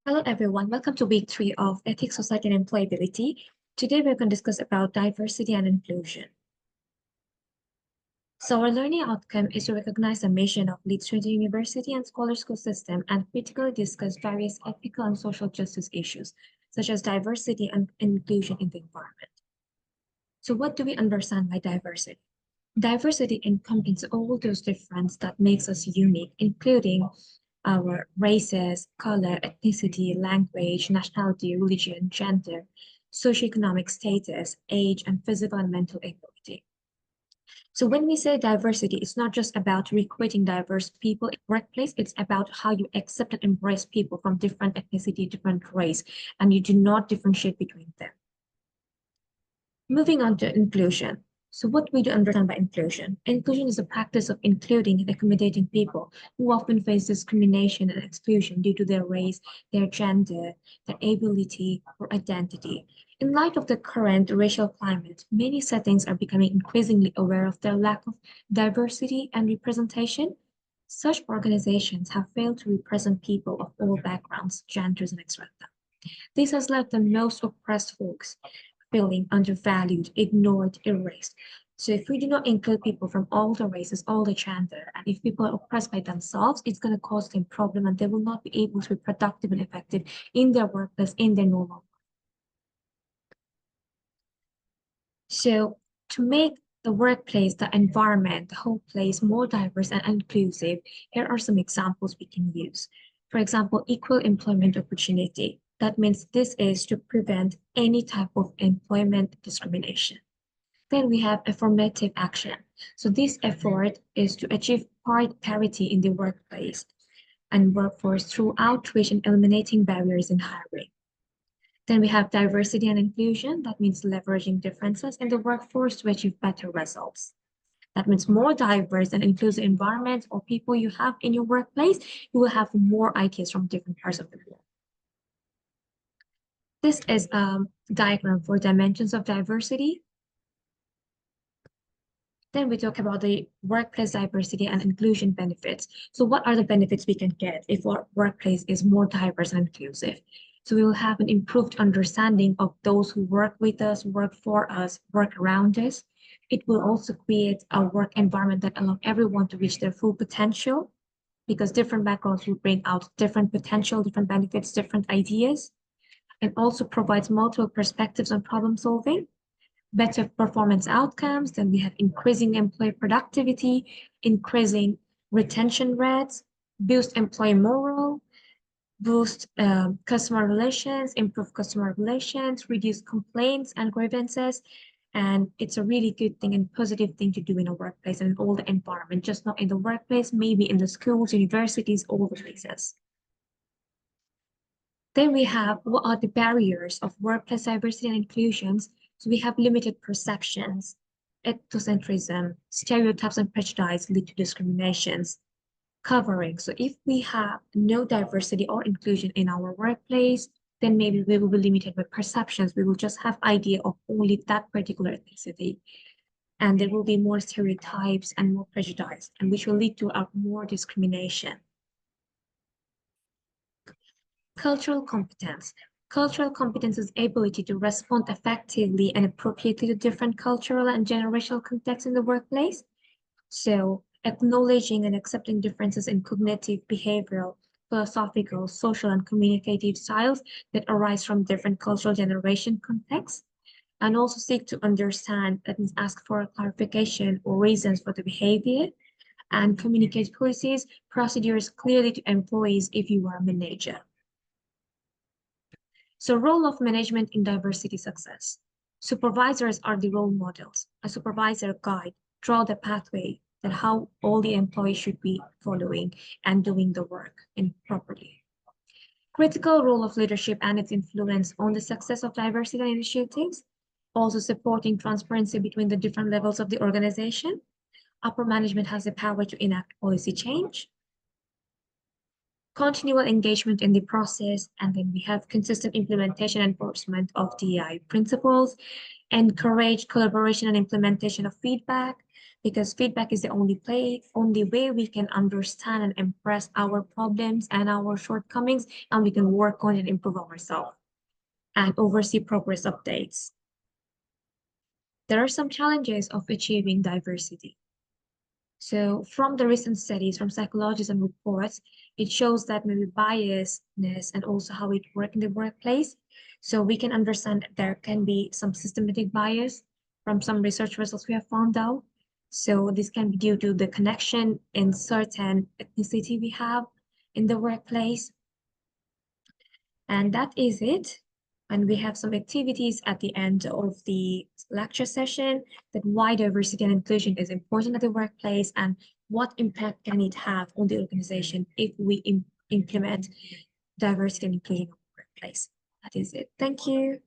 Hello everyone, welcome to week 3 of Ethics, Society and Employability. Today we're going to discuss about diversity and inclusion. So our learning outcome is to recognize the mission of Leeds Trinity University and Scholar School System and critically discuss various ethical and social justice issues, such as diversity and inclusion in the environment. So what do we understand by diversity? Diversity encompasses all those differences that makes us unique, including our races, color, ethnicity, language, nationality, religion, gender, socioeconomic status, age, and physical and mental ability. So when we say diversity, it's not just about recruiting diverse people in the workplace, it's about how you accept and embrace people from different ethnicity, different race, and you do not differentiate between them. Moving on to inclusion. So what we do understand by inclusion? Inclusion is the practice of including and accommodating people who often face discrimination and exclusion due to their race, their gender, their ability, or identity. In light of the current racial climate, many settings are becoming increasingly aware of their lack of diversity and representation. Such organizations have failed to represent people of all backgrounds, genders, and etc. This has left the most oppressed folks feeling undervalued, ignored, erased. So if we do not include people from all the races, all the gender, and if people are oppressed by themselves, it's going to cause them problem and they will not be able to be productive and effective in their workplace, in their normal life. So to make the workplace, the environment, the whole place more diverse and inclusive, here are some examples we can use. For example, equal employment opportunity. That means this is to prevent any type of employment discrimination. Then we have affirmative action. So this effort is to achieve parity in the workplace and workforce through outreach and eliminating barriers in hiring. Then we have diversity and inclusion. That means leveraging differences in the workforce to achieve better results. That means more diverse and inclusive environment or people you have in your workplace, you will have more ideas from different parts of the world. This is a diagram for dimensions of diversity. Then we talk about the workplace diversity and inclusion benefits. So what are the benefits we can get if our workplace is more diverse and inclusive? So we will have an improved understanding of those who work with us, work for us, work around us. It will also create a work environment that allows everyone to reach their full potential because different backgrounds will bring out different potential, different benefits, different ideas, and also provides multiple perspectives on problem solving, better performance outcomes. Then we have increasing employee productivity, increasing retention rates, boost employee morale, boost customer relations, improve customer relations, reduce complaints and grievances. And it's a really good thing and positive thing to do in a workplace and in all the environment, just not in the workplace, maybe in the schools, universities, all the places. Then we have what are the barriers of workplace diversity and inclusions. So we have limited perceptions, ethnocentrism, stereotypes and prejudice lead to discriminations, covering. So if we have no diversity or inclusion in our workplace, then maybe we will be limited by perceptions. We will just have idea of only that particular ethnicity. And there will be more stereotypes and more prejudice, and which will lead to more discrimination. Cultural competence. Cultural competence is ability to respond effectively and appropriately to different cultural and generational contexts in the workplace. So acknowledging and accepting differences in cognitive, behavioral, philosophical, social, and communicative styles that arise from different cultural generation contexts, and also seek to understand, that means ask for clarification or reasons for the behavior, and communicate policies, procedures clearly to employees if you are a manager. So role of management in diversity success. Supervisors are the role models. A supervisor guide, draw the pathway that how all the employees should be following and doing the work properly. Critical role of leadership and its influence on the success of diversity initiatives. Also supporting transparency between the different levels of the organization. Upper management has the power to enact policy change. Continual engagement in the process, and then we have consistent implementation and enforcement of DEI principles, encourage collaboration and implementation of feedback, because feedback is the only way we can understand and impress our problems and our shortcomings, and we can work on and improve ourselves and oversee progress updates. There are some challenges of achieving diversity. So from the recent studies from psychologists and reports, it shows that maybe biasness and also how it works in the workplace. So we can understand that there can be some systematic bias from some research results we have found out. So this can be due to the connection in certain ethnicity we have in the workplace. And that is it. And we have some activities at the end of the lecture session that why diversity and inclusion is important at the workplace and what impact can it have on the organization if we implement diversity and inclusion in the workplace. That is it. Thank you.